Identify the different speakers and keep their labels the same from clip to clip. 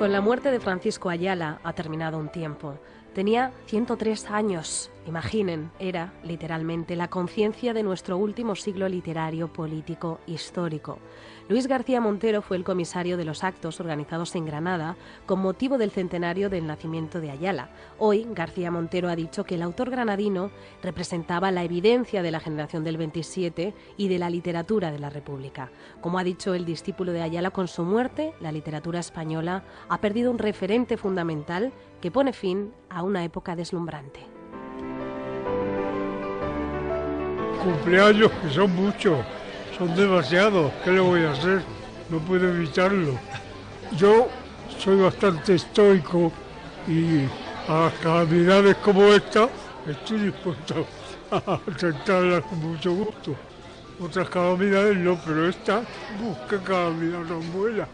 Speaker 1: Con la muerte de Francisco Ayala ha terminado un tiempo. Tenía 103 años. Imaginen, era, literalmente, la conciencia de nuestro último siglo literario, político, histórico. Luis García Montero fue el comisario de los actos organizados en Granada con motivo del centenario del nacimiento de Ayala. Hoy, García Montero ha dicho que el autor granadino representaba la evidencia de la generación del 27 y de la literatura de la República. Como ha dicho el discípulo de Ayala, con su muerte, la literatura española ha perdido un referente fundamental que pone fin a una época deslumbrante.
Speaker 2: Cumpleaños que son muchos, son demasiados, ¿qué le voy a hacer? No puedo evitarlo. Yo soy bastante estoico y a calamidades como esta estoy dispuesto a aceptarlas con mucho gusto. Otras calamidades no, pero esta, qué calamidad tan buena.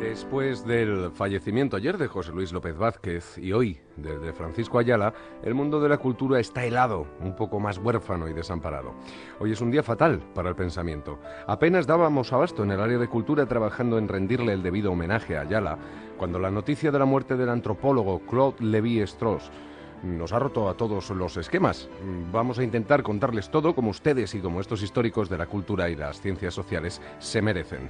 Speaker 3: Después del fallecimiento ayer de José Luis López Vázquez y hoy de Francisco Ayala, el mundo de la cultura está helado, un poco más huérfano y desamparado. Hoy es un día fatal para el pensamiento. Apenas dábamos abasto en el área de cultura trabajando en rendirle el debido homenaje a Ayala, cuando la noticia de la muerte del antropólogo Claude Lévi-Strauss nos ha roto a todos los esquemas. Vamos a intentar contarles todo como ustedes y como estos históricos de la cultura y las ciencias sociales se merecen.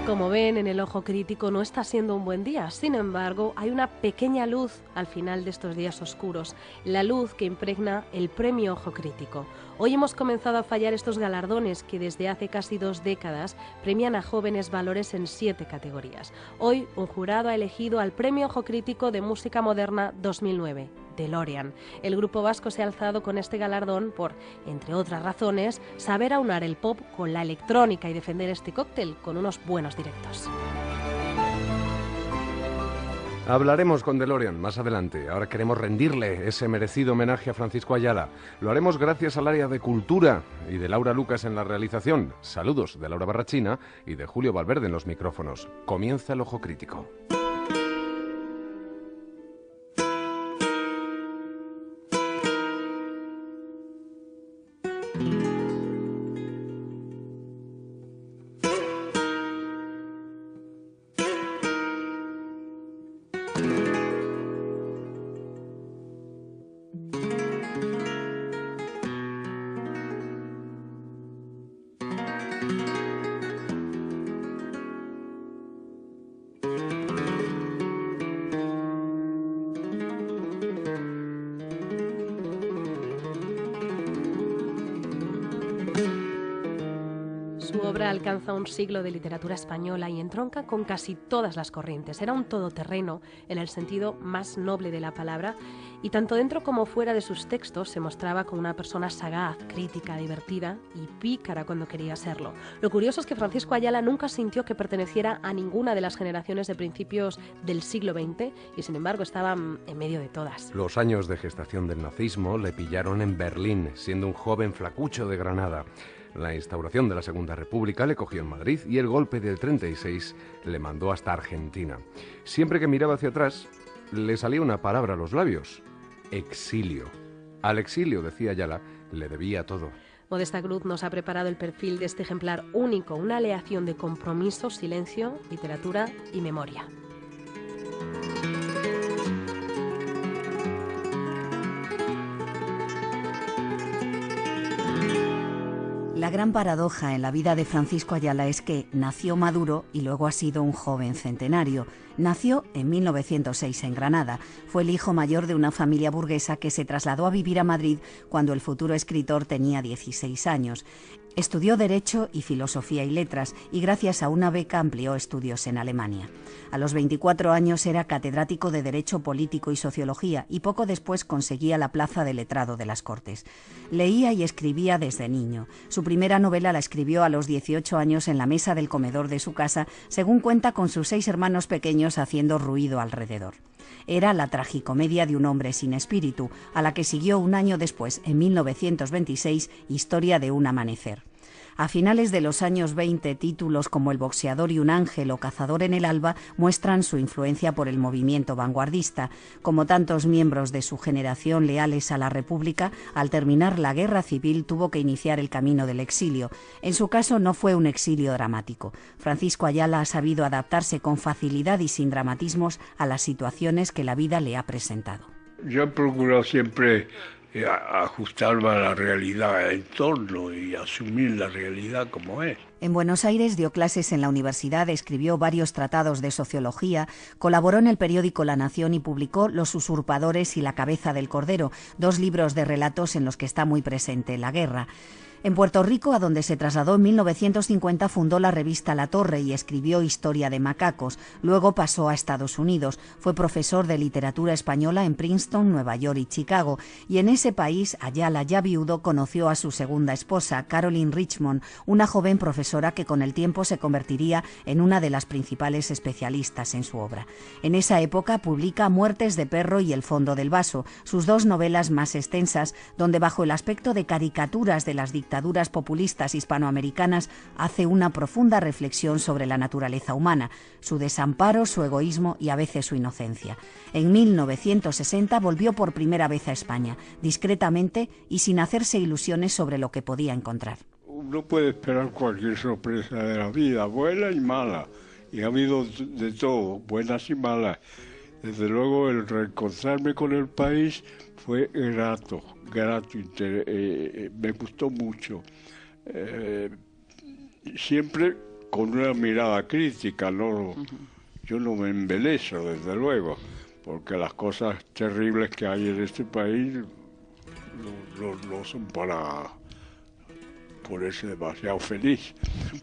Speaker 1: Como ven, en el Ojo Crítico no está siendo un buen día. Sin embargo, hay una pequeña luz al final de estos días oscuros, la luz que impregna el Premio Ojo Crítico. Hoy hemos comenzado a fallar estos galardones que desde hace casi 2 décadas premian a jóvenes valores en 7 categorías. Hoy, un jurado ha elegido al Premio Ojo Crítico de Música Moderna 2009. DeLorean. El grupo vasco se ha alzado con este galardón por, entre otras razones, saber aunar el pop con la electrónica y defender este cóctel con unos buenos directos.
Speaker 3: Hablaremos con DeLorean más adelante. Ahora queremos rendirle ese merecido homenaje a Francisco Ayala. Lo haremos gracias al área de cultura y de Laura Lucas en la realización. Saludos de Laura Barrachina y de Julio Valverde en los micrófonos. Comienza el Ojo Crítico.
Speaker 1: Su obra alcanza un siglo de literatura española y entronca con casi todas las corrientes. Era un todoterreno en el sentido más noble de la palabra y tanto dentro como fuera de sus textos se mostraba como una persona sagaz, crítica, divertida y pícara cuando quería serlo. Lo curioso es que Francisco Ayala nunca sintió que perteneciera a ninguna de las generaciones de principios del siglo XX y sin embargo estaba en medio de todas.
Speaker 3: Los años de gestación del nazismo le pillaron en Berlín, siendo un joven flacucho de Granada. La instauración de la Segunda República le cogió en Madrid y el golpe del 36 le mandó hasta Argentina. Siempre que miraba hacia atrás, le salía una palabra a los labios: exilio. Al exilio, decía Ayala, le debía todo.
Speaker 1: Modesta Cruz nos ha preparado el perfil de este ejemplar único, una aleación de compromiso, silencio, literatura y memoria.
Speaker 4: La gran paradoja en la vida de Francisco Ayala es que nació maduro y luego ha sido un joven centenario. Nació en 1906 en Granada. Fue el hijo mayor de una familia burguesa que se trasladó a vivir a Madrid cuando el futuro escritor tenía 16 años. Estudió Derecho y Filosofía y Letras y gracias a una beca amplió estudios en Alemania. A los 24 años era catedrático de Derecho Político y Sociología y poco después conseguía la plaza de letrado de las Cortes. Leía y escribía desde niño. Su primera novela la escribió a los 18 años en la mesa del comedor de su casa, según cuenta, con sus 6 hermanos pequeños haciendo ruido alrededor. Era la tragicomedia de un hombre sin espíritu, a la que siguió un año después, en 1926, Historia de un amanecer. A finales de los años 20, títulos como El boxeador y un ángel o Cazador en el alba muestran su influencia por el movimiento vanguardista. Como tantos miembros de su generación leales a la República, al terminar la Guerra Civil tuvo que iniciar el camino del exilio. En su caso no fue un exilio dramático. Francisco Ayala ha sabido adaptarse con facilidad y sin dramatismos a las situaciones que la vida le ha presentado.
Speaker 2: Yo he procurado siempre ajustarme a la realidad del entorno y asumir la realidad como es.
Speaker 4: En Buenos Aires dio clases en la universidad, escribió varios tratados de sociología, colaboró en el periódico La Nación y publicó Los usurpadores y la cabeza del cordero, 2 libros de relatos en los que está muy presente la guerra. En Puerto Rico, a donde se trasladó en 1950, fundó la revista La Torre y escribió Historia de macacos. Luego pasó a Estados Unidos. Fue profesor de literatura española en Princeton, Nueva York y Chicago. Y en ese país, Ayala, ya viudo, conoció a su segunda esposa, Caroline Richmond, una joven profesora que con el tiempo se convertiría en una de las principales especialistas en su obra. En esa época publica Muertes de perro y El fondo del vaso, sus 2 novelas más extensas, donde bajo el aspecto de caricaturas de las dictaduras populistas hispanoamericanas hace una profunda reflexión sobre la naturaleza humana, su desamparo, su egoísmo y a veces su inocencia. En 1960 volvió por primera vez a España, discretamente y sin hacerse ilusiones sobre lo que podía encontrar.
Speaker 2: Uno puede esperar cualquier sorpresa de la vida, buena y mala, y ha habido de todo, buenas y malas. Desde luego el reencontrarme con el país fue grato, me gustó mucho. Siempre con una mirada crítica, ¿no? Yo no me embelezo, desde luego, porque las cosas terribles que hay en este país no son para ponerse demasiado feliz.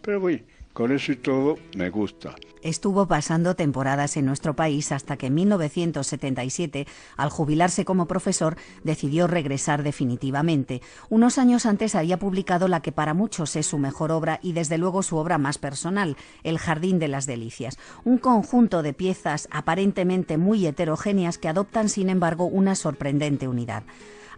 Speaker 2: Pero bueno, con eso y todo me gusta.
Speaker 4: Estuvo pasando temporadas en nuestro país hasta que en 1977, al jubilarse como profesor, decidió regresar definitivamente. Unos años antes había publicado la que para muchos es su mejor obra y desde luego su obra más personal, El jardín de las delicias, un conjunto de piezas aparentemente muy heterogéneas que adoptan sin embargo una sorprendente unidad.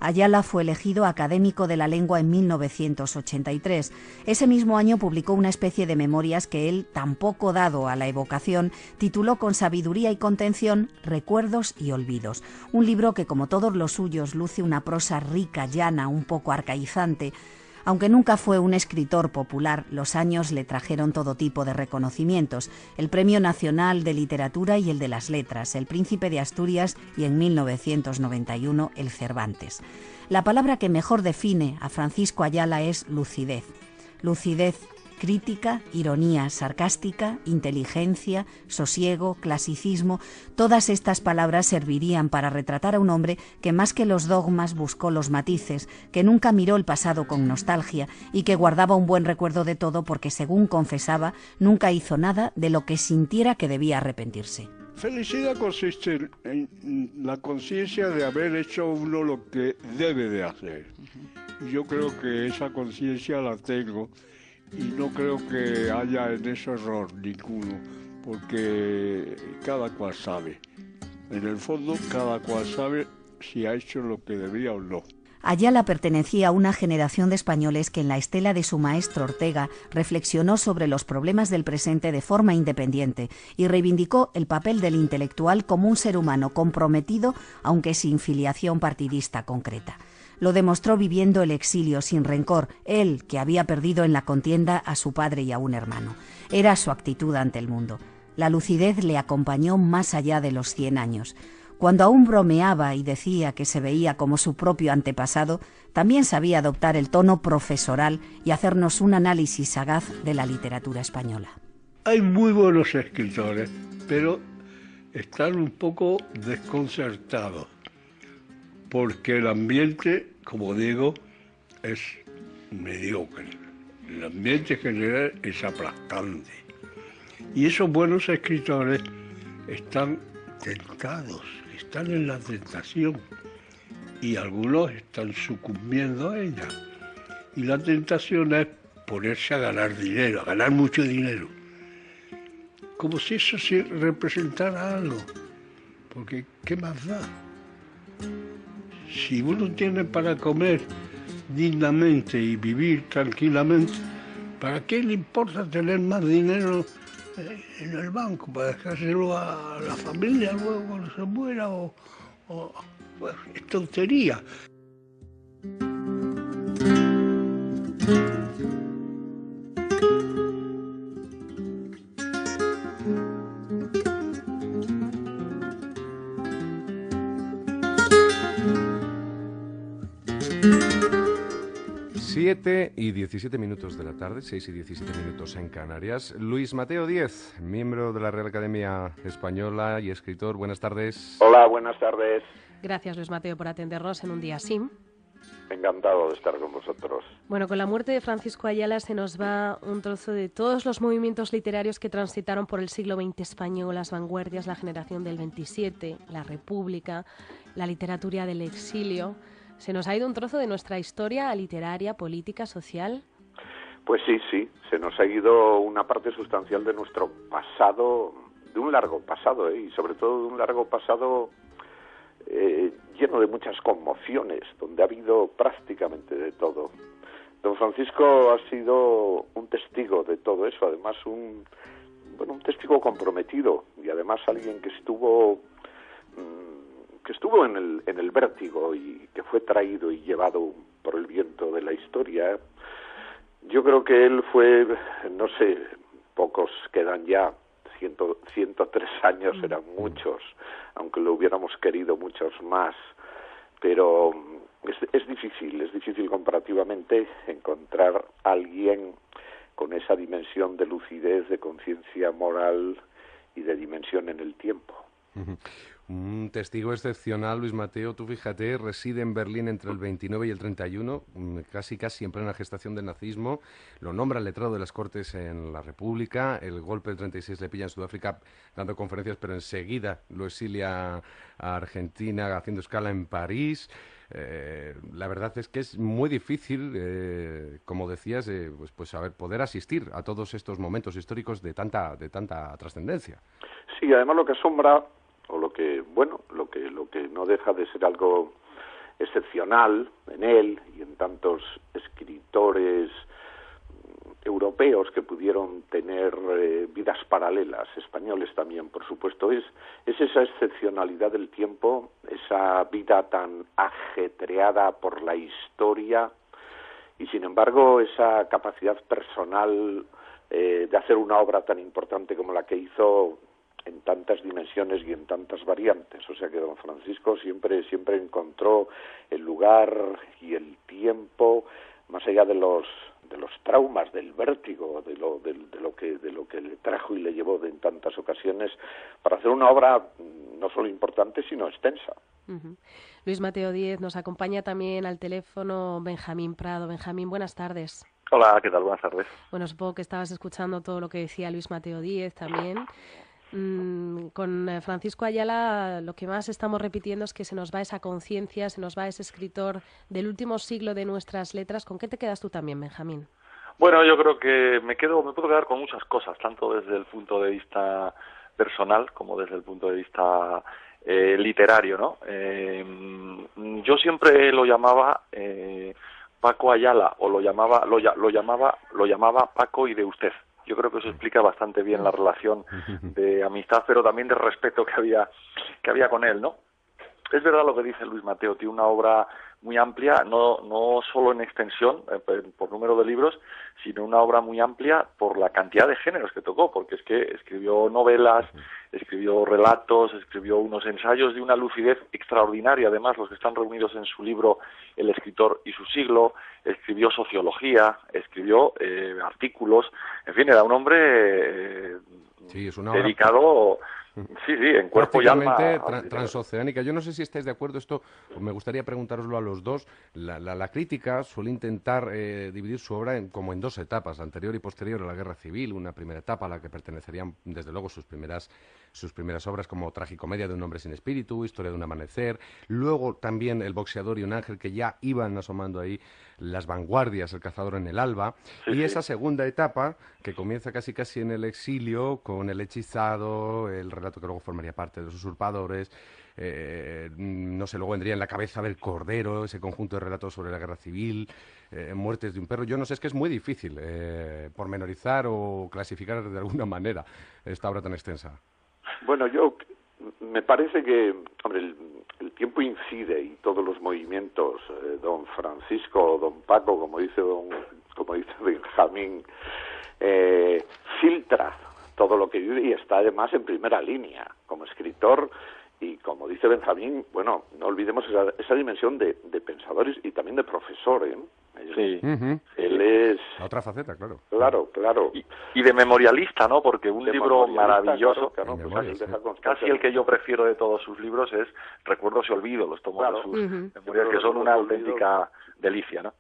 Speaker 4: Ayala fue elegido académico de la lengua en 1983. Ese mismo año publicó una especie de memorias que él, tan poco dado a la evocación, tituló con sabiduría y contención Recuerdos y olvidos. Un libro que, como todos los suyos, luce una prosa rica, llana, un poco arcaizante. Aunque nunca fue un escritor popular, los años le trajeron todo tipo de reconocimientos, el Premio Nacional de Literatura y el de las Letras, el Príncipe de Asturias y en 1991 el Cervantes. La palabra que mejor define a Francisco Ayala es lucidez. Lucidez crítica, ironía sarcástica, inteligencia, sosiego, clasicismo, todas estas palabras servirían para retratar a un hombre que más que los dogmas buscó los matices, que nunca miró el pasado con nostalgia y que guardaba un buen recuerdo de todo porque, según confesaba, nunca hizo nada de lo que sintiera que debía arrepentirse.
Speaker 2: Felicidad consiste en la conciencia de haber hecho uno lo que debe de hacer. Y yo creo que esa conciencia la tengo. Y no creo que haya en eso error ninguno, porque cada cual sabe. En el fondo, cada cual sabe si ha hecho lo que debía o no.
Speaker 4: Ayala pertenecía a una generación de españoles que en la estela de su maestro Ortega reflexionó sobre los problemas del presente de forma independiente y reivindicó el papel del intelectual como un ser humano comprometido, aunque sin filiación partidista concreta. Lo demostró viviendo el exilio sin rencor, él que había perdido en la contienda a su padre y a un hermano. Era su actitud ante el mundo. La lucidez le acompañó más allá de los 100 años. Cuando aún bromeaba y decía que se veía como su propio antepasado, también sabía adoptar el tono profesoral y hacernos un análisis sagaz de la literatura española.
Speaker 2: Hay muy buenos escritores, pero están un poco desconcertados, porque el ambiente, como digo, es mediocre. El ambiente general es aplastante. Y esos buenos escritores están tentados, están en la tentación. Y algunos están sucumbiendo a ella. Y la tentación es ponerse a ganar dinero, a ganar mucho dinero. Como si eso sí representara algo. Porque, ¿qué más da? Si uno tiene para comer dignamente y vivir tranquilamente, ¿Para qué le importa tener más dinero en el banco? ¿Para dejárselo a la familia luego cuando se muera? Pues, es tontería.
Speaker 3: Siete y 17 minutos de la tarde, 6 y 17 minutos en Canarias. Luis Mateo Díez, miembro de la Real Academia Española y escritor. Buenas tardes.
Speaker 5: Hola, buenas tardes.
Speaker 1: Gracias, Luis Mateo, por atendernos en un día así.
Speaker 5: Encantado de estar con vosotros.
Speaker 1: Bueno, con la muerte de Francisco Ayala se nos va un trozo de todos los movimientos literarios que transitaron por el siglo XX español, las vanguardias, la generación del 27, la República, la literatura del exilio. ¿Se nos ha ido un trozo de nuestra historia literaria, política, social?
Speaker 5: Pues sí, se nos ha ido una parte sustancial de nuestro pasado, de un largo pasado, y sobre todo de un largo pasado lleno de muchas conmociones, donde ha habido prácticamente de todo. Don Francisco ha sido un testigo de todo eso, además un testigo comprometido, y además alguien que estuvo en el vértigo y que fue traído y llevado por el viento de la historia. Yo creo que él fue, no sé, pocos quedan ya, 103 años eran muchos, aunque lo hubiéramos querido muchos más, pero es difícil comparativamente encontrar a alguien con esa dimensión de lucidez, de conciencia moral y de dimensión en el tiempo.
Speaker 3: Un testigo excepcional, Luis Mateo, tú fíjate, reside en Berlín entre el 29 y el 31, casi en plena gestación del nazismo, lo nombra el letrado de las Cortes en la República, el golpe del 36 le pilla en Sudáfrica dando conferencias, pero enseguida lo exilia a Argentina haciendo escala en París. La verdad es que es muy difícil, como decías, poder asistir a todos estos momentos históricos de tanta trascendencia.
Speaker 5: Sí, además lo que asombra, o lo que no deja de ser algo excepcional en él y en tantos escritores europeos que pudieron tener vidas paralelas, españoles también, por supuesto, es esa excepcionalidad del tiempo, esa vida tan ajetreada por la historia y, sin embargo, esa capacidad personal de hacer una obra tan importante como la que hizo en tantas dimensiones y en tantas variantes. O sea que don Francisco siempre encontró el lugar y el tiempo, más allá de los traumas, del vértigo, de lo que le trajo y le llevó en tantas ocasiones, para hacer una obra no solo importante, sino extensa.
Speaker 1: Uh-huh. Luis Mateo Díez, nos acompaña también al teléfono Benjamín Prado. Benjamín, buenas tardes.
Speaker 6: Hola, ¿qué tal? Buenas tardes.
Speaker 1: Bueno, supongo que estabas escuchando todo lo que decía Luis Mateo Díez también. Con Francisco Ayala lo que más estamos repitiendo es que se nos va esa conciencia, se nos va ese escritor del último siglo de nuestras letras. ¿Con qué te quedas tú también, Benjamín?
Speaker 6: Bueno, yo creo que me puedo quedar con muchas cosas, tanto desde el punto de vista personal como desde el punto de vista literario, ¿no? Yo siempre lo llamaba Paco Ayala, o lo llamaba Paco y de usted. Yo creo que eso explica bastante bien la relación de amistad, pero también de respeto que había con él, ¿no? Es verdad lo que dice Luis Mateo, tiene una obra muy amplia, no solo en extensión, por número de libros, sino una obra muy amplia por la cantidad de géneros que tocó, porque es que escribió novelas, escribió relatos, escribió unos ensayos de una lucidez extraordinaria, además los que están reunidos en su libro El escritor y su siglo, escribió sociología, escribió artículos, en fin, era un hombre
Speaker 3: sí, es una
Speaker 6: dedicado... Sí, en cuerpo y alma.
Speaker 3: Transoceánica. Yo no sé si estáis de acuerdo esto, me gustaría preguntároslo a los dos. La crítica suele intentar dividir su obra como en dos etapas, anterior y posterior a la Guerra Civil. Una primera etapa a la que pertenecerían, desde luego, sus primeras sus primeras obras como Tragicomedia de un hombre sin espíritu, Historia de un amanecer, luego también El boxeador y un ángel, que ya iban asomando ahí las vanguardias, El cazador en el alba, y esa segunda etapa que comienza casi en el exilio con El hechizado, el relato que luego formaría parte de Los usurpadores, no sé, luego vendría En la cabeza del cordero, ese conjunto de relatos sobre la guerra civil, Muertes de un perro. Yo no sé, es que es muy difícil pormenorizar o clasificar de alguna manera esta obra tan extensa.
Speaker 5: Bueno, me parece que, hombre, el tiempo incide y todos los movimientos, don Francisco, don Paco, como dice Benjamín, filtra todo lo que vive y está además en primera línea como escritor. Y como dice Benjamín, bueno, no olvidemos esa dimensión de pensadores y también de profesor, ¿eh?
Speaker 6: Sí.
Speaker 5: Él es...
Speaker 3: La otra faceta, claro.
Speaker 5: Claro.
Speaker 6: Y de memorialista, ¿no? Porque un libro maravilloso,
Speaker 5: claro,
Speaker 3: memorias,
Speaker 6: casi el que yo prefiero de todos sus libros es Recuerdos y Olvidos, los tomos de sus memorias, que son una auténtica delicia, ¿no?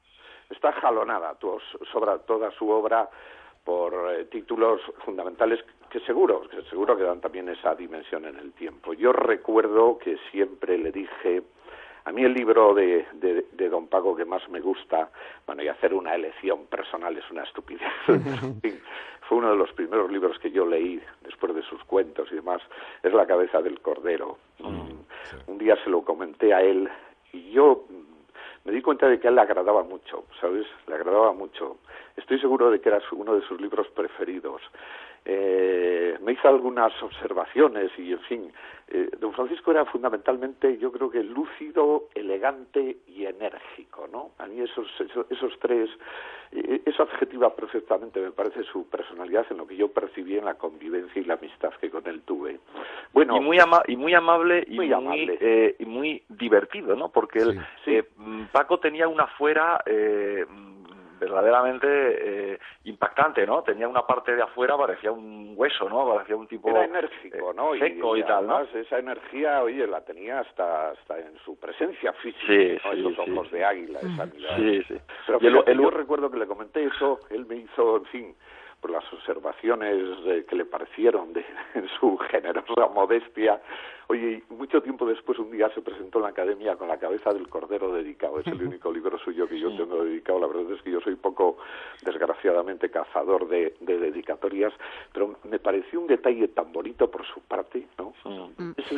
Speaker 5: Está jalonada toda su obra por títulos fundamentales que seguro que dan también esa dimensión en el tiempo. Yo recuerdo que siempre le dije, a mí el libro de don Paco que más me gusta, bueno, y hacer una elección personal es una estupidez, en fin, fue uno de los primeros libros que yo leí después de sus cuentos y demás, es La cabeza del cordero. Un día se lo comenté a él y yo me di cuenta de que a él le agradaba mucho, ¿sabes? Le agradaba mucho. Estoy seguro de que era uno de sus libros preferidos. Me hizo algunas observaciones y, en fin, don Francisco era fundamentalmente, yo creo que lúcido, elegante y enérgico, ¿no? A mí esos tres, eso adjetiva perfectamente, me parece, su personalidad en lo que yo percibí en la convivencia y la amistad que con él tuve. Bueno,
Speaker 6: y muy amable y muy divertido, ¿no? Porque Paco tenía una fuera verdaderamente impactante, ¿no? Tenía una parte de afuera, parecía un hueso, ¿no? Parecía un tipo...
Speaker 5: Era enérgico, ¿no?
Speaker 6: Seco y tal, ¿no?
Speaker 5: Esa energía, oye, la tenía hasta en su presencia física, ¿no? Esos ojos de águila, esa mirada. Sí. Pero yo recuerdo que le comenté eso, él me hizo, en fin, por las observaciones que le parecieron en su generosa modestia. Oye, mucho tiempo después, un día se presentó en la Academia con La cabeza del cordero dedicado. Es el único libro suyo que yo tengo dedicado. La verdad es que yo soy poco, desgraciadamente, cazador de dedicatorias, pero me pareció un detalle tan bonito por su parte, ¿no?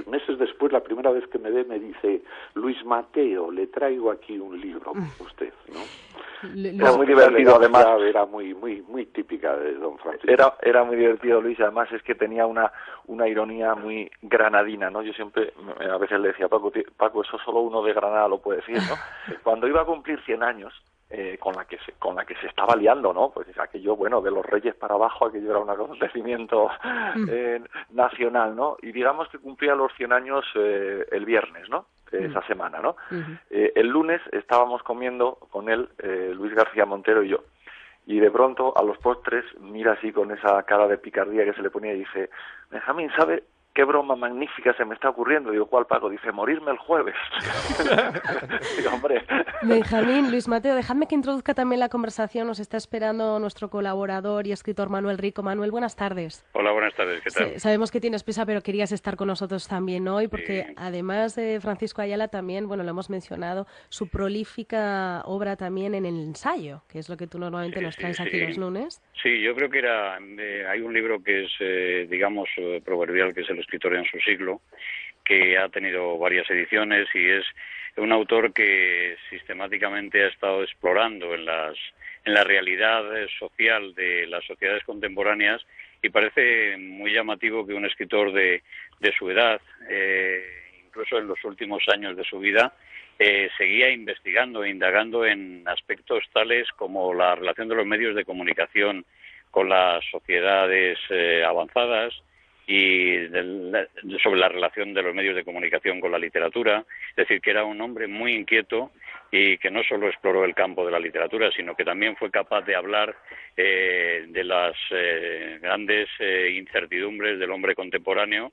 Speaker 5: Meses después, la primera vez que me ve, me dice: Luis Mateo, le traigo aquí un libro para usted, ¿no?
Speaker 6: Era muy divertido, además.
Speaker 5: Era muy típica de don Francisco.
Speaker 6: Era muy divertido, Luis, además es que tenía una ironía muy granadina, ¿no? Yo siempre, a veces le decía, Paco, eso solo uno de Granada lo puede decir, ¿no? Cuando iba a cumplir 100 años, con la que se estaba liando, ¿no? Pues aquello, bueno, de los Reyes para abajo, aquello era un acontecimiento nacional, ¿no? Y digamos que cumplía los 100 años el viernes, ¿no? Esa semana, ¿no? El lunes estábamos comiendo con él, Luis García Montero y yo, y de pronto a los postres mira así con esa cara de picardía que se le ponía y dice: Benjamín, ¿sabe qué broma magnífica se me está ocurriendo? Digo, ¿cuál, Paco? Dice: morirme el jueves. Digo, hombre.
Speaker 1: Benjamín, Luis Mateo, dejadme que introduzca también la conversación. Nos está esperando nuestro colaborador y escritor Manuel Rico. Manuel, buenas tardes.
Speaker 7: Hola, buenas tardes, ¿qué tal?
Speaker 1: Sí, sabemos que tienes prisa, pero querías estar con nosotros también hoy, porque además de Francisco Ayala también, bueno, lo hemos mencionado, su prolífica obra también en el ensayo, que es lo que tú normalmente nos traes aquí los lunes.
Speaker 7: Sí, yo creo que hay un libro que es, digamos, proverbial, que es El escritor en su siglo, que ha tenido varias ediciones y es un autor que sistemáticamente ha estado explorando en la realidad social de las sociedades contemporáneas, y parece muy llamativo que un escritor de su edad, incluso en los últimos años de su vida, seguía investigando e indagando en aspectos tales como la relación de los medios de comunicación con las sociedades avanzadas, y sobre la relación de los medios de comunicación con la literatura. Es decir, que era un hombre muy inquieto y que no solo exploró el campo de la literatura, sino que también fue capaz de hablar de las grandes incertidumbres del hombre contemporáneo,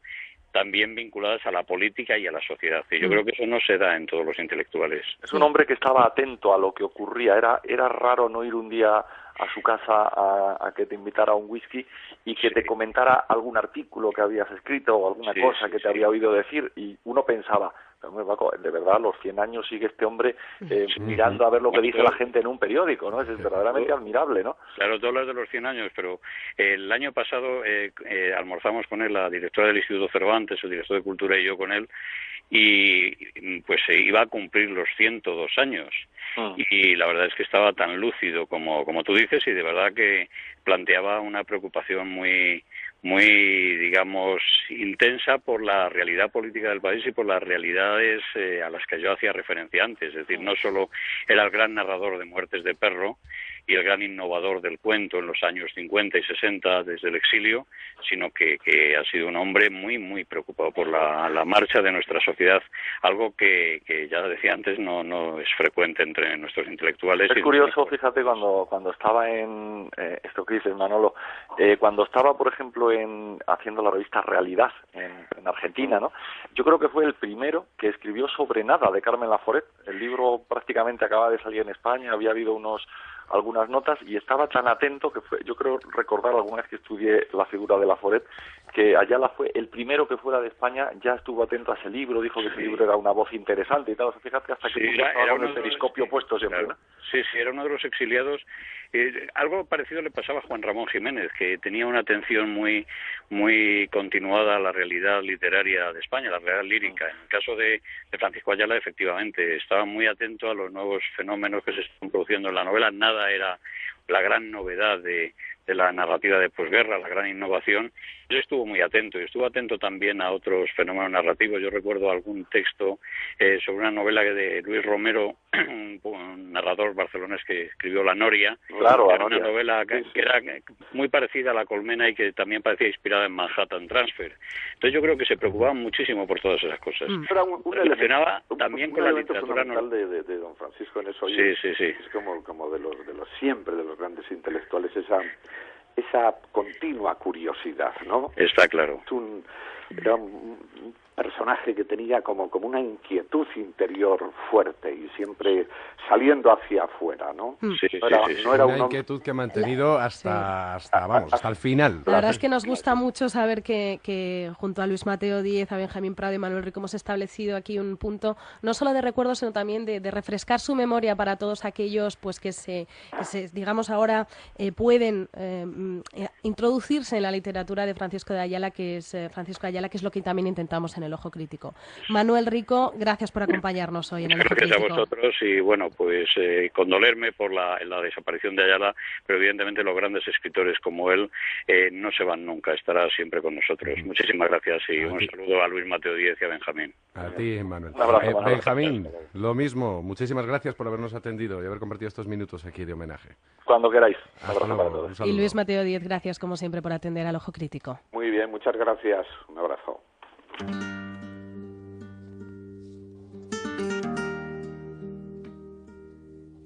Speaker 7: también vinculadas a la política y a la sociedad. Y yo creo que eso no se da en todos los intelectuales.
Speaker 6: Es un hombre que estaba atento a lo que ocurría. Era raro no ir un día a su casa a que te invitara a un whisky y que te comentara algún artículo que habías escrito o alguna cosa que te había oído decir, y uno pensaba, de verdad, a los 100 años sigue este hombre mirando a ver lo que dice la gente en un periódico, ¿no? Es verdaderamente admirable, ¿no?
Speaker 7: Claro, tú hablas de los 100 años, pero el año pasado almorzamos con él, la directora del Instituto Cervantes, el director de Cultura y yo con él, y pues se iba a cumplir los 102 años. Y la verdad es que estaba tan lúcido como tú dices, y de verdad que planteaba una preocupación muy, digamos, intensa por la realidad política del país y por las realidades a las que yo hacía referencia antes. Es decir, no solo era el gran narrador de Muertes de perro y el gran innovador del cuento en los años 50 y 60 desde el exilio, sino que ha sido un hombre muy preocupado por la marcha de nuestra sociedad, algo que ya decía antes no es frecuente entre nuestros intelectuales.
Speaker 6: Es curioso, fíjate, cuando estaba en esto que dices, Manolo, cuando estaba, por ejemplo, haciendo la revista Realidad en Argentina, ¿no? Yo creo que fue el primero que escribió sobre nada de Carmen Laforet. El libro prácticamente acaba de salir en España, había habido algunas notas, y estaba tan atento que yo creo recordar alguna vez que estudié la figura de Laforet, que Ayala fue el primero que fuera de España, ya estuvo atento a ese libro, dijo que ese libro era una voz interesante y tal. O sea, fíjate hasta que estaba con el periscopio puesto siempre, ¿no?
Speaker 7: Sí, era uno de los exiliados. Algo parecido le pasaba a Juan Ramón Jiménez, que tenía una atención muy continuada a la realidad literaria de España, la realidad lírica. En el caso de Francisco Ayala, efectivamente, estaba muy atento a los nuevos fenómenos que se están produciendo en la novela. Nada era la gran novedad de la narrativa de posguerra, la gran innovación. Él estuvo muy atento, y estuvo atento también a otros fenómenos narrativos. Yo recuerdo algún texto sobre una novela de Luis Romero, un narrador barcelonés que escribió La Noria.
Speaker 6: Claro,
Speaker 7: era una novela que era muy parecida a La Colmena y que también parecía inspirada en Manhattan Transfer. Entonces yo creo que se preocupaban muchísimo por todas esas cosas.
Speaker 5: Era
Speaker 7: relacionaba también con la literatura
Speaker 5: de don Francisco en eso.
Speaker 7: Sí.
Speaker 5: Es como de los siempre de los grandes intelectuales, esa continua curiosidad, ¿no?
Speaker 7: Está claro.
Speaker 5: Era un personaje que tenía como una inquietud interior fuerte y siempre saliendo hacia afuera, ¿no?
Speaker 7: Sí.
Speaker 5: No era
Speaker 3: una inquietud que ha mantenido hasta el final.
Speaker 1: La verdad es que nos gusta mucho saber que junto a Luis Mateo Díez, a Benjamín Prado y Manuel Rico hemos establecido aquí un punto no solo de recuerdo, sino también de refrescar su memoria para todos aquellos pues que se digamos ahora pueden introducirse en la literatura de Francisco Ayala, que es lo que también intentamos en El Ojo Crítico. Manuel Rico, gracias por acompañarnos hoy en El Ojo Crítico.
Speaker 7: Gracias a vosotros, y bueno, pues condolerme por la desaparición de Ayala, pero evidentemente los grandes escritores como él no se van nunca, estará siempre con nosotros. Muchísimas gracias, y un saludo a Luis Mateo Díez y a Benjamín.
Speaker 3: A ti, Manuel.
Speaker 6: Un abrazo,
Speaker 3: Benjamín, lo mismo, muchísimas gracias por habernos atendido y haber compartido estos minutos aquí de homenaje.
Speaker 6: Cuando queráis. Un
Speaker 3: Hasta
Speaker 6: abrazo
Speaker 3: luego,
Speaker 6: para todos.
Speaker 3: un
Speaker 1: Y
Speaker 3: saludo.
Speaker 1: Luis Mateo Díez, gracias como siempre por atender al Ojo Crítico.
Speaker 5: Muy bien, muchas gracias. Un abrazo.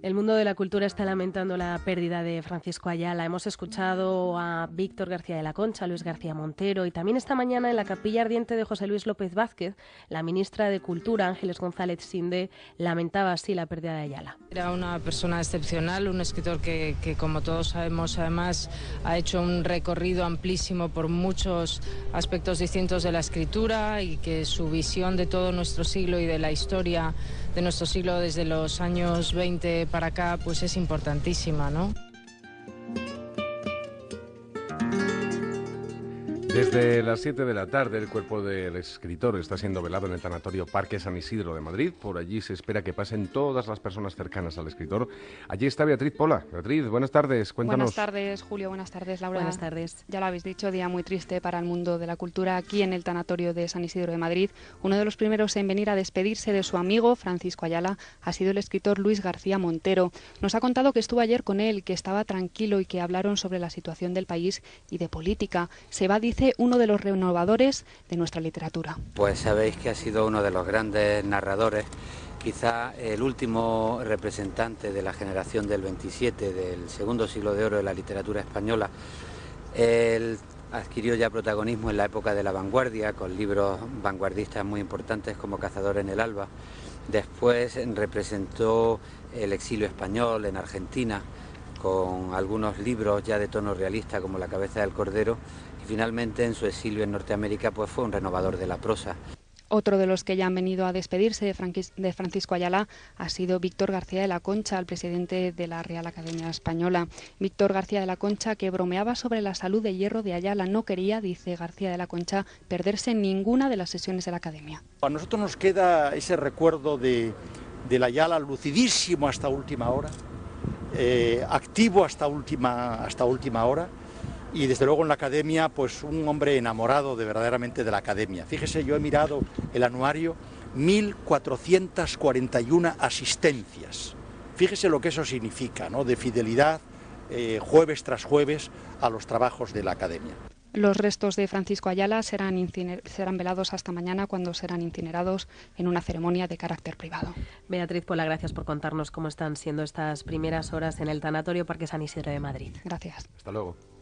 Speaker 1: El mundo de la cultura está lamentando la pérdida de Francisco Ayala. Hemos escuchado a Víctor García de la Concha, a Luis García Montero, y también esta mañana en la Capilla Ardiente de José Luis López Vázquez, la ministra de Cultura, Ángeles González Sinde, lamentaba así la pérdida de Ayala.
Speaker 8: Era una persona excepcional, un escritor que como todos sabemos, además ha hecho un recorrido amplísimo por muchos aspectos distintos de la escritura, y que su visión de todo nuestro siglo y de la historia de nuestro siglo desde los años 20 para acá pues es importantísima, ¿no?
Speaker 3: Desde las 7 de la tarde el cuerpo del escritor está siendo velado en el tanatorio Parque San Isidro de Madrid. Por allí se espera que pasen todas las personas cercanas al escritor. Allí está Beatriz Pola. Beatriz, buenas tardes, cuéntanos.
Speaker 9: Buenas tardes, Julio, buenas tardes, Laura.
Speaker 1: Buenas tardes.
Speaker 9: Ya lo habéis dicho, día muy triste para el mundo de la cultura aquí en el tanatorio de San Isidro de Madrid. Uno de los primeros en venir a despedirse de su amigo Francisco Ayala ha sido el escritor Luis García Montero. Nos ha contado que estuvo ayer con él, que estaba tranquilo y que hablaron sobre la situación del país y de política. Se va, dice, uno de los renovadores de nuestra literatura.
Speaker 10: Pues sabéis que ha sido uno de los grandes narradores, quizá el último representante de la generación del 27, del segundo siglo de oro de la literatura española. Él adquirió ya protagonismo en la época de la vanguardia, con libros vanguardistas muy importantes como Cazador en el alba. Después representó el exilio español en Argentina, con algunos libros ya de tono realista como La cabeza del cordero, y finalmente en su exilio en Norteamérica pues fue un renovador de la prosa.
Speaker 9: Otro de los que ya han venido a despedirse de Francisco Ayala ha sido Víctor García de la Concha, el presidente de la Real Academia Española. Víctor García de la Concha, que bromeaba sobre la salud de hierro de Ayala, no quería, dice García de la Concha, perderse ninguna de las sesiones de la Academia.
Speaker 11: A nosotros nos queda ese recuerdo de Ayala lucidísimo hasta última hora, activo hasta última hora. Y desde luego en la Academia, pues un hombre enamorado verdaderamente de la Academia. Fíjese, yo he mirado el anuario, 1.441 asistencias. Fíjese lo que eso significa, ¿no? De fidelidad, jueves tras jueves, a los trabajos de la Academia.
Speaker 9: Los restos de Francisco Ayala serán velados hasta mañana, cuando serán incinerados en una ceremonia de carácter privado.
Speaker 1: Beatriz Pola, gracias por contarnos cómo están siendo estas primeras horas en el Tanatorio Parque San Isidro de Madrid.
Speaker 9: Gracias.
Speaker 3: Hasta luego.